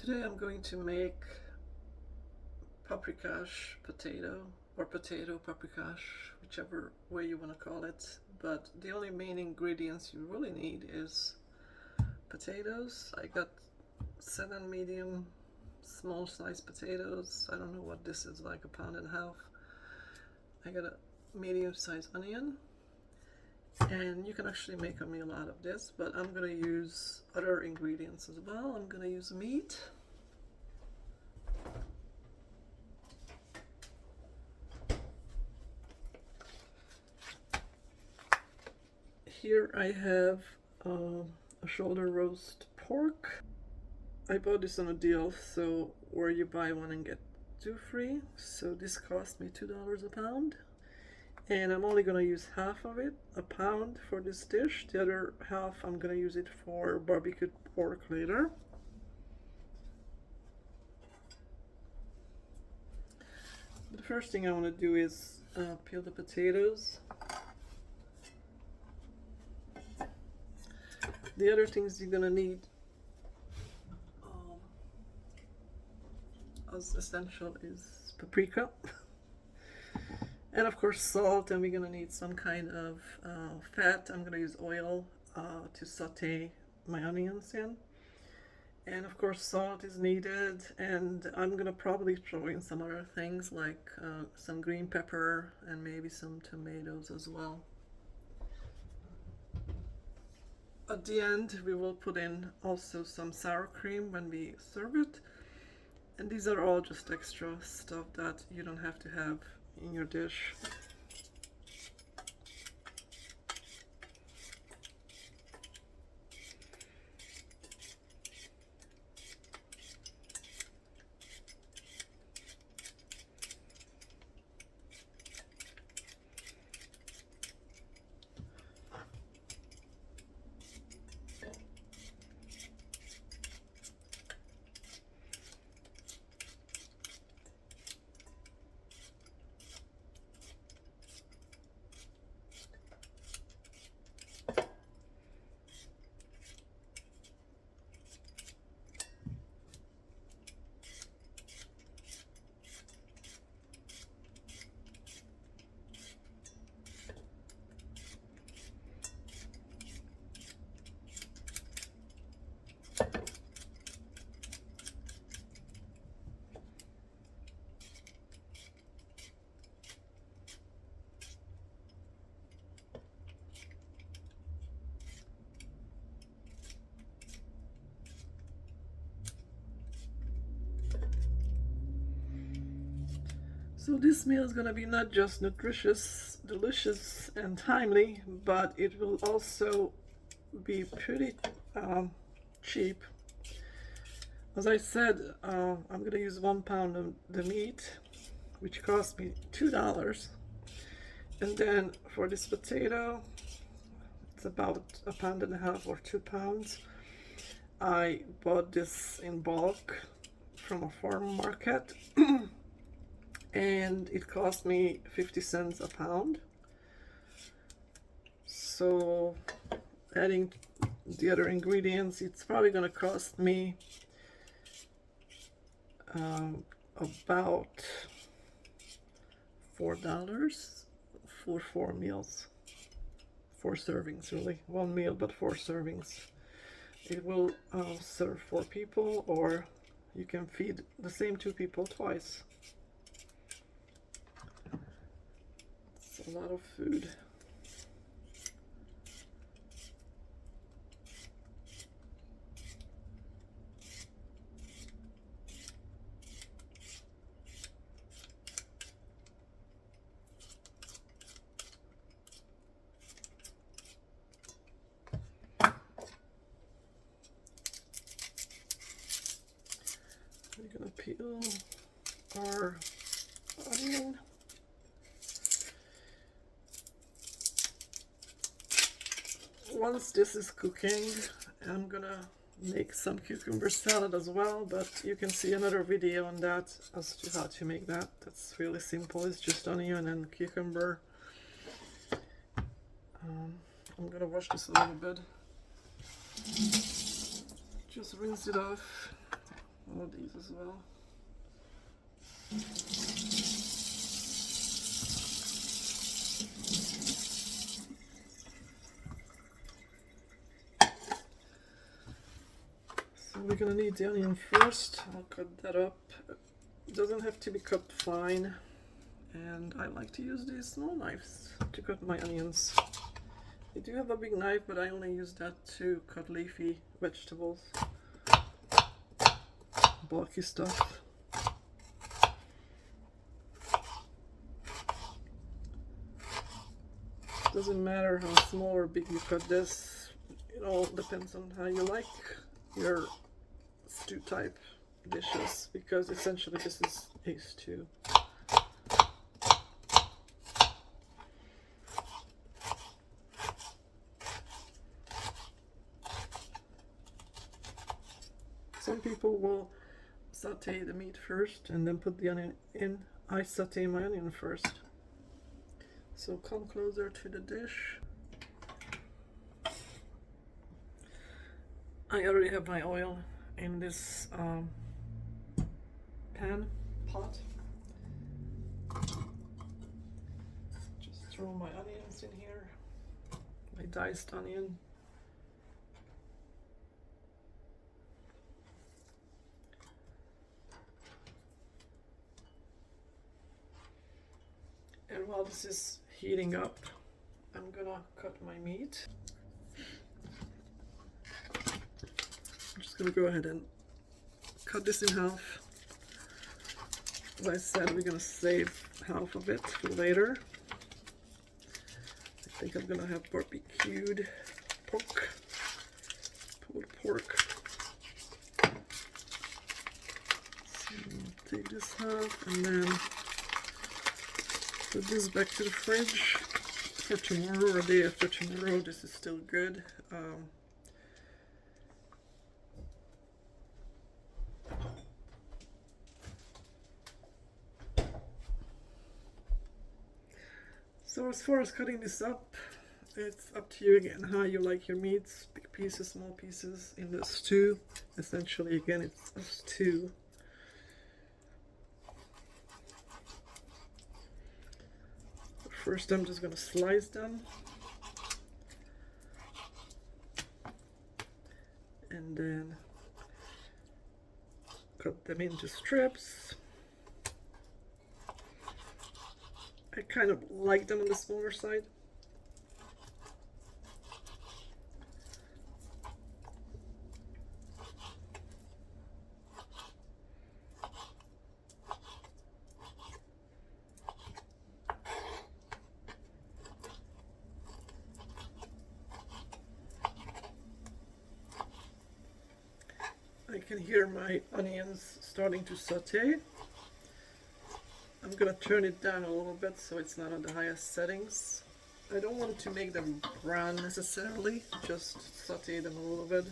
Today I'm going to make paprikas potato, or potato paprikas, whichever way you want to call it. But the only main ingredients you really need is potatoes. I got 7 medium small sized potatoes. I don't know what this is, like a pound and a half. I got a medium sized onion, and you can actually make a meal out of this, but I'm gonna use other ingredients as well. I'm gonna use meat. Here I have a shoulder roast pork. I bought this on a deal, so where you buy one and get two free. So this cost me $2 a pound. And I'm only gonna use half of it, a pound, for this dish. The other half I'm gonna use it for barbecued pork later. The first thing I want to do is peel the potatoes. The other things you're gonna need as essential is paprika and of course salt, and we're gonna need some kind of fat. I'm gonna use oil to saute my onions in, and of course salt is needed, and I'm gonna probably throw in some other things like some green pepper and maybe some tomatoes as well. At the end, we will put in also some sour cream when we serve it. And these are all just extra stuff that you don't have to have in your dish. So this meal is gonna be not just nutritious, delicious, and timely, but it will also be pretty cheap. As I said, I'm gonna use 1 pound of the meat, which cost me $2. And then for this potato, it's about a pound and a half or 2 pounds. I bought this in bulk from a farm market. And it cost me 50 cents a pound. So adding the other ingredients, it's probably gonna cost me about $4 for 4 meals, 4 servings, really 1 meal but 4 servings. It will serve 4 people, or you can feed the same 2 people twice. A lot of food. We're gonna peel our onion. Once this is cooking, I'm gonna make some cucumber salad as well, but you can see another video on that as to how to make that. That's really simple. It's just onion and cucumber. I'm gonna wash this a little bit. Just rinse it off all of these as well. So we're gonna need the onion first. I'll cut that up. It doesn't have to be cut fine, and I like to use these small knives to cut my onions. I do have a big knife, but I only use that to cut leafy vegetables, bulky stuff. Doesn't matter how small or big you cut this, it all depends on how you like your stew type dishes, because essentially this is a stew. Some people will saute the meat first and then put the onion in. I saute my onion first. So come closer to the dish. I already have my oil in this pot. Just throw my onions in here, my diced onion. And while this is heating up, I'm gonna cut my meat. I'm just gonna go ahead and cut this in half. As I said, we're gonna save half of it for later. I think I'm gonna have barbecued pulled pork. So take this half and then put this back to the fridge for tomorrow or a day after tomorrow. This is still good. So as far as cutting this up, it's up to you again how you like your meats. Big pieces, small pieces in the stew. Essentially, again, it's a stew. First, I'm just going to slice them, and then cut them into strips. I kind of like them on the smaller side. I can hear my onions starting to saute. I'm gonna turn it down a little bit so it's not on the highest settings. I don't want to make them brown necessarily, just saute them a little bit.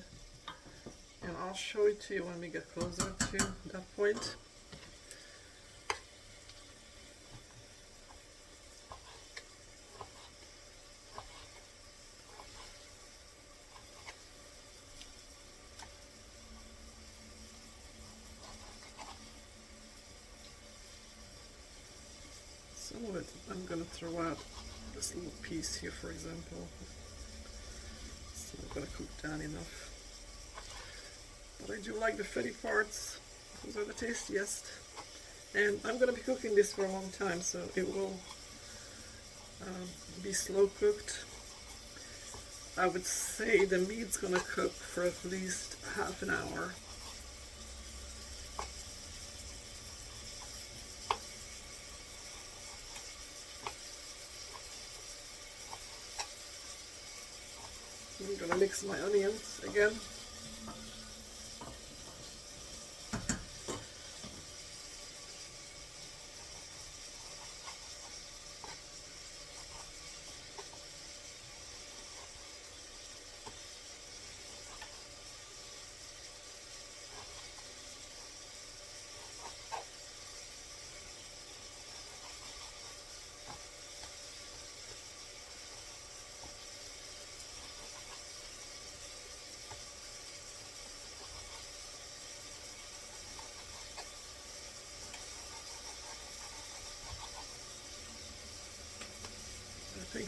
And I'll show it to you when we get closer to that point. Some of it I'm going to throw out, this little piece here for example. It's not going to cook down enough. But I do like the fatty parts, those are the tastiest. And I'm going to be cooking this for a long time, so it will be slow cooked. I would say the meat's going to cook for at least half an hour. I'm going to mix my onions again.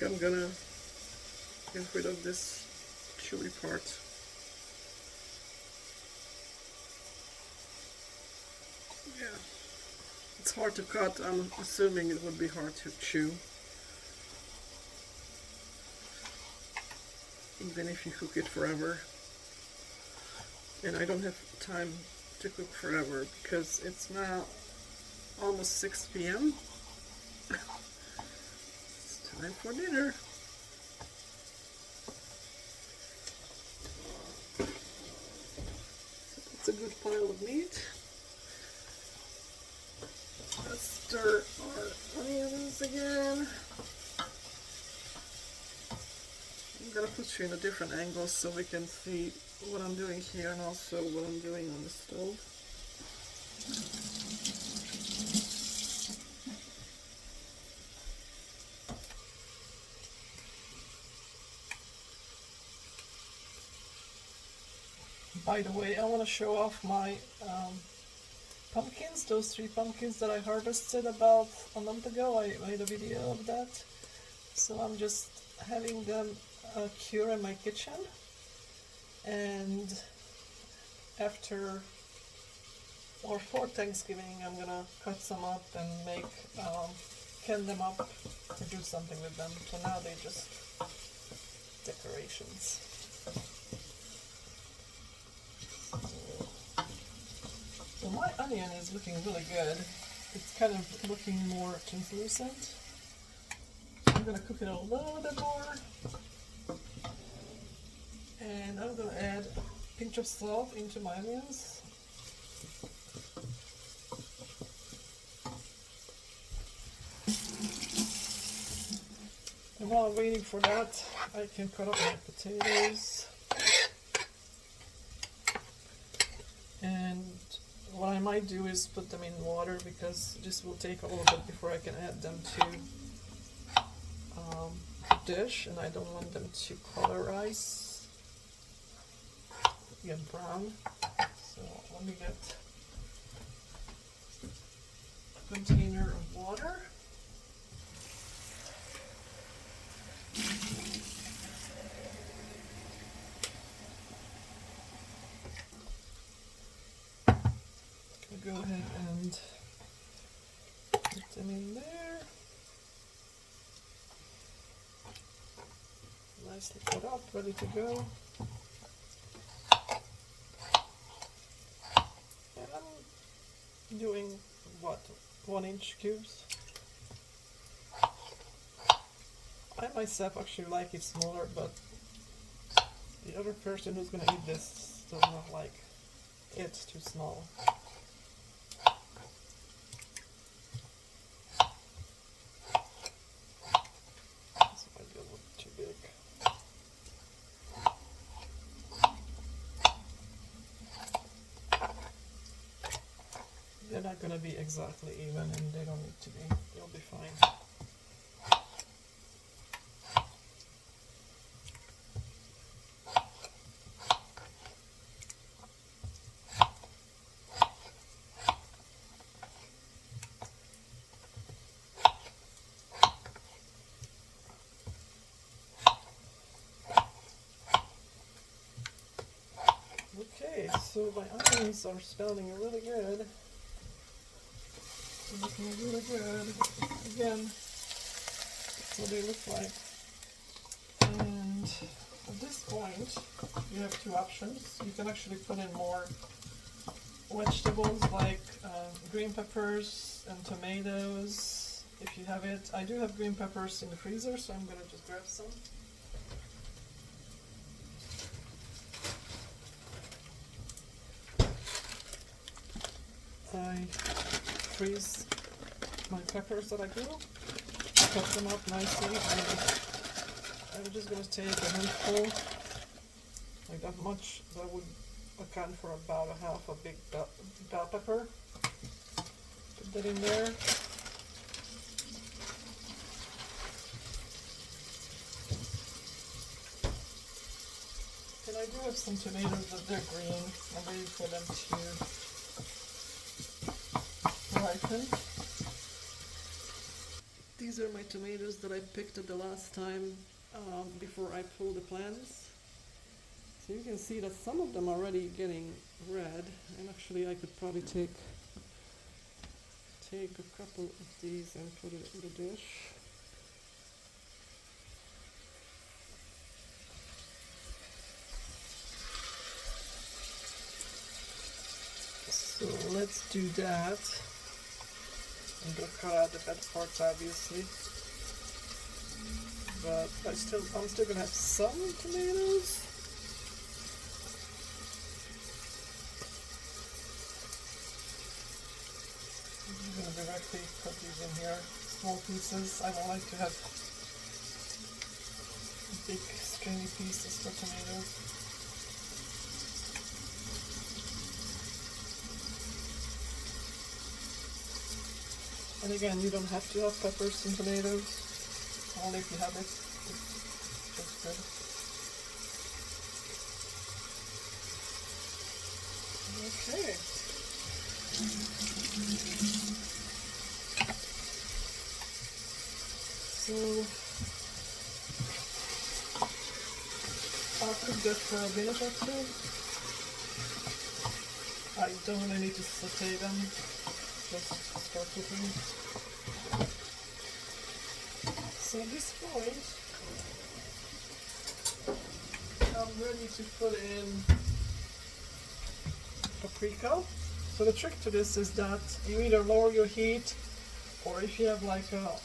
think I'm gonna get rid of this chewy part. Yeah, it's hard to cut. I'm assuming it would be hard to chew, even if you cook it forever. And I don't have time to cook forever because it's now almost 6 p.m. It's time for dinner. It's a good pile of meat. Let's stir our onions again. I'm gonna put you in a different angle so we can see what I'm doing here and also what I'm doing on the stove. By the way, I want to show off my pumpkins, those 3 pumpkins that I harvested about a month ago. I made a video of that. So I'm just having them cure in my kitchen. And after or for Thanksgiving, I'm gonna cut some up and make can them up or do something with them. So now they're just decorations. So my onion is looking really good. It's kind of looking more translucent. I'm gonna cook it a little bit more. And I'm gonna add a pinch of salt into my onions. And while I'm waiting for that, I can cut up my potatoes. And what I might do is put them in water because this will take a little bit before I can add them to the dish, and I don't want them to colorize. Get brown. So let me get a container of water. Go ahead and put them in there. Nicely cut up, ready to go. And I'm doing what, 1-inch cubes. I myself actually like it smaller, but the other person who's gonna eat this does not like it too small. They're not going to be exactly even, and they don't need to be. They'll be fine. Okay, so my onions are smelling really good. Looking really good. Again, that's what they look like. And at this point, you have 2 options. You can actually put in more vegetables like green peppers and tomatoes if you have it. I do have green peppers in the freezer, so I'm gonna just grab some. I freeze my peppers that I grew, cut them up nicely, and I'm just going to take a handful, like that much. That would account for about a half a big bell pepper. Put that in there. And I do have some tomatoes, but they're green. I'm waiting for them to ripen. These these are my tomatoes that I picked at the last time before I pulled the plants. So you can see that some of them are already getting red, and actually I could probably take a couple of these and put it in the dish. So let's do that. I'm gonna cut out the bad parts, obviously, but I'm still gonna have some tomatoes. I'm gonna directly put these in here, small pieces. I don't like to have big stringy pieces for tomatoes. And again, you don't have to have peppers and tomatoes, only if you have it, it's just good. Okay. So, I'll cook that for a minute or two. I don't really need to saute them. Just start cooking. So at this point, I'm ready to put in paprika. So the trick to this is that you either lower your heat, or if you have like a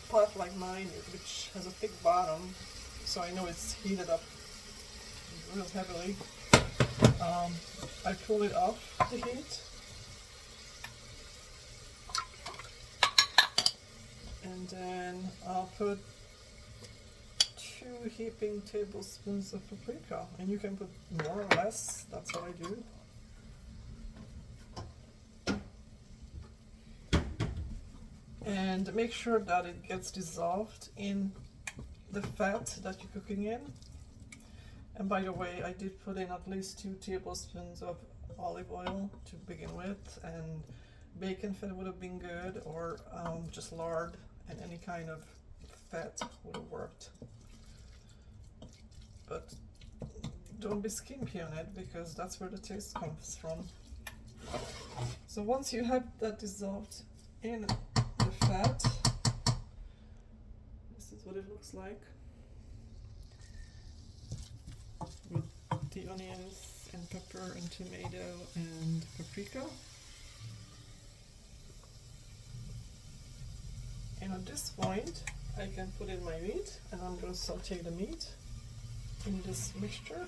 pot like mine, which has a thick bottom, so I know it's heated up real heavily, I pull it off the heat. And then I'll put 2 heaping tablespoons of paprika, and you can put more or less, that's what I do. And make sure that it gets dissolved in the fat that you're cooking in. And by the way, I did put in at least 2 tablespoons of olive oil to begin with, and bacon fat would have been good, or just lard, and any kind of fat would have worked. But don't be skimpy on it, because that's where the taste comes from. So once you have that dissolved in the fat, this is what it looks like, with the onions and pepper and tomato and paprika. And at this point, I can put in my meat, and I'm going to saute the meat in this mixture.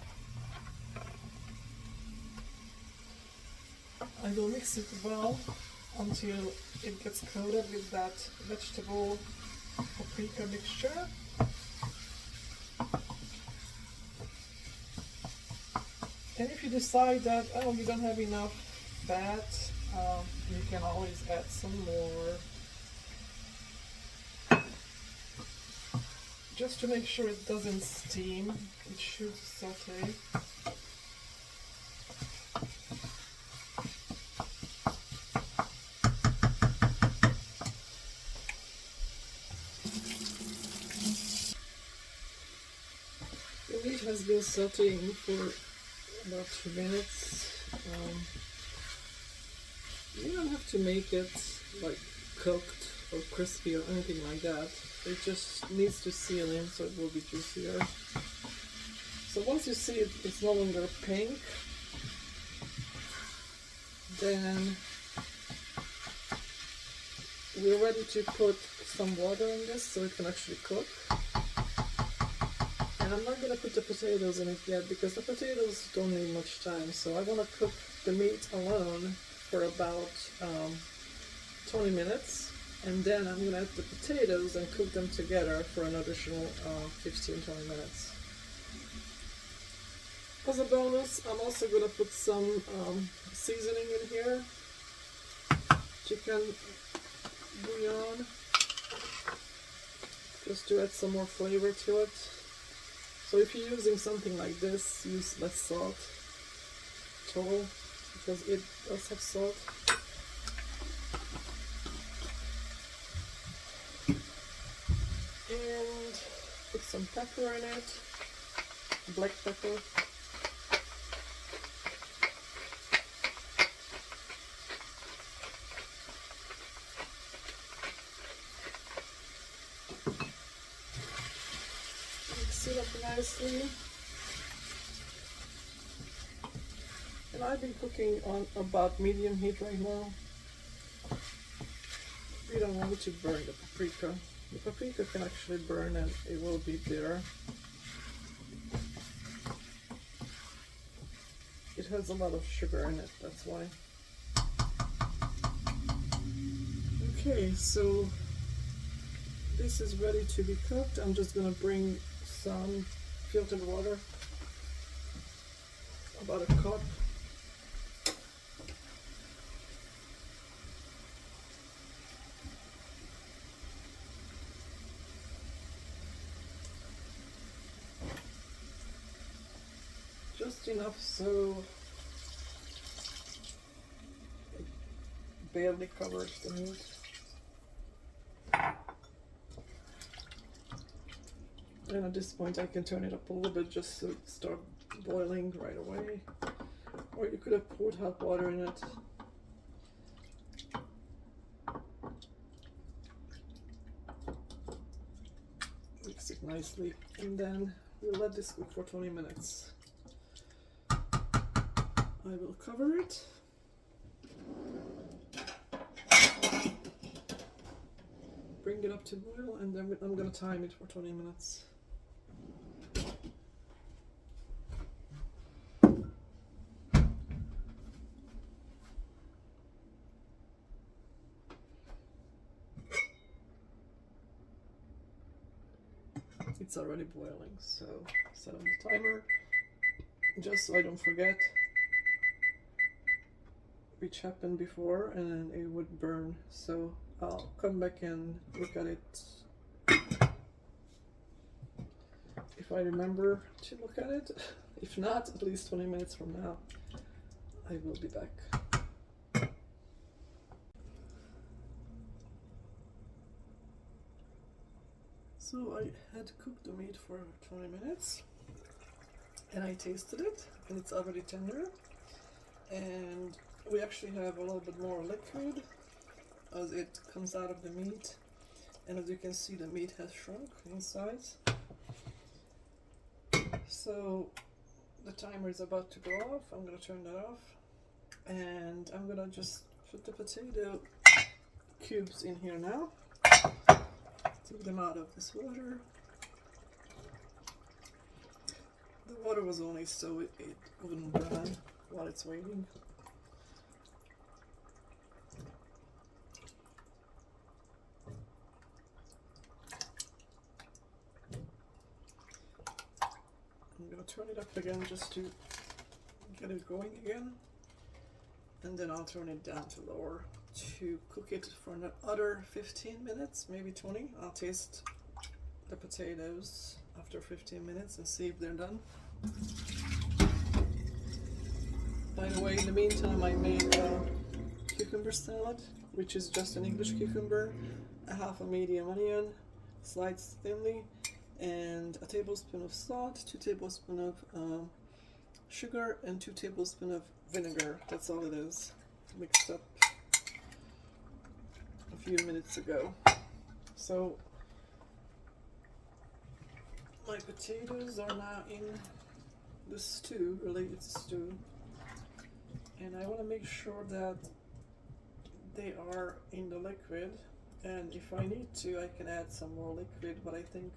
I will mix it well until it gets coated with that vegetable paprika mixture. And if you decide that, oh, you don't have enough fat, you can always add some more. Just to make sure it doesn't steam, it should saute. The meat has been sauteing for about 2 minutes. You don't have to make it like cooked or crispy or anything like that. It just needs to seal in so it will be juicier. So once you see it's no longer pink, then we're ready to put some water in this so it can actually cook. And I'm not going to put the potatoes in it yet, because the potatoes don't need much time. So I want to cook the meat alone for about 20 minutes. And then I'm going to add the potatoes and cook them together for an additional 15-20 minutes. As a bonus, I'm also going to put some seasoning in here. Chicken bouillon, just to add some more flavor to it. So if you're using something like this, use less salt total, because it does have salt. some pepper in it, black pepper. Mix it up nicely. And I've been cooking on about medium heat right now. We don't want it to burn the paprika. The paprika can actually burn and it will be bitter. It has a lot of sugar in it, that's why. Okay, so this is ready to be cooked. I'm just gonna bring some filtered water, about a cup. Just enough so it barely covers the meat. And at this point I can turn it up a little bit just so it starts boiling right away. Or you could have poured hot water in it. Mix it nicely and then we'll let this cook for 20 minutes. I will cover it. Bring it up to boil and then I'm going to time it for 20 minutes. It's already boiling, so set on the timer just so I don't forget, which happened before and it would burn, so I'll come back and look at it if I remember to look at it. If not, at least 20 minutes from now I will be back. So I had cooked the meat for 20 minutes and I tasted it and it's already tender, and we actually have a little bit more liquid as it comes out of the meat, and as you can see the meat has shrunk inside. So the timer is about to go off. I'm going to turn that off and I'm going to just put the potato cubes in here now. Take them out of this water. The water was only so it wouldn't burn while it's waiting. I'm going to turn it up again just to get it going again, and then I'll turn it down to lower to cook it for another 15 minutes, maybe 20. I'll taste the potatoes after 15 minutes and see if they're done. By the way, in the meantime I made a cucumber salad, which is just an English cucumber, a half a medium onion, sliced thinly, and a tablespoon of salt, 2 tablespoons of sugar, and 2 tablespoons of vinegar. That's all it is. Mixed up a few minutes ago. So my potatoes are now in the stew, really it's a stew, and I want to make sure that they are in the liquid, and if I need to I can add some more liquid, but I think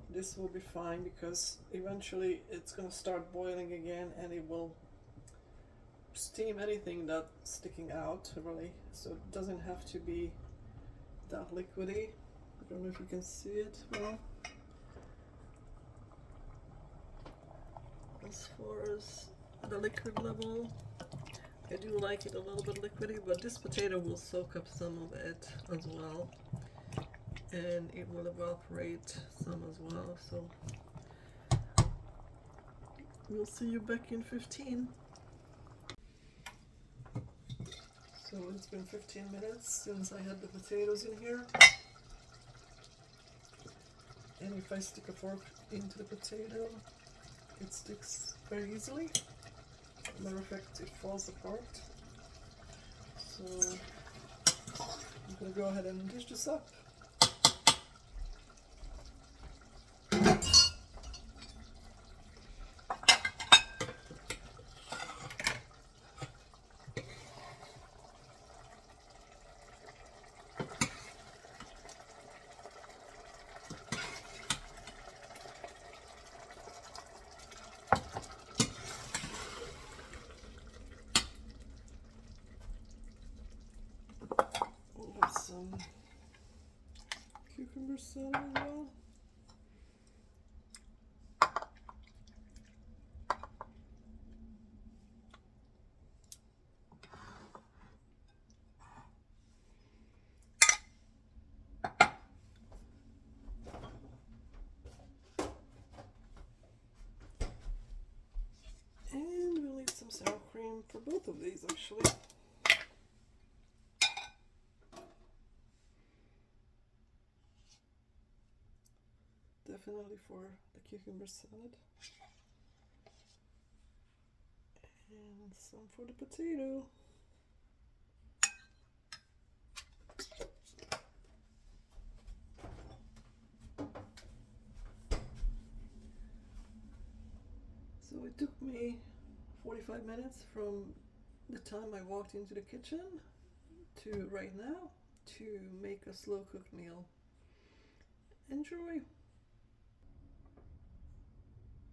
this will be fine because eventually it's going to start boiling again and it will steam anything that's sticking out, really, so it doesn't have to be that liquidy. I don't know if you can see it well. As far as the liquid level, I do like it a little bit liquidy, but this potato will soak up some of it as well, and it will evaporate some as well, so we'll see you back in 15. So it's been 15 minutes since I had the potatoes in here. And if I stick a fork into the potato, it sticks very easily. Matter of fact, it falls apart. So I'm gonna go ahead and dish this up. We'll have some cucumber salad as well. And we'll need some sour cream for both of these actually. Definitely for the cucumber salad. And some for the potato. So it took me 45 minutes from the time I walked into the kitchen to right now to make a slow cooked meal. Enjoy!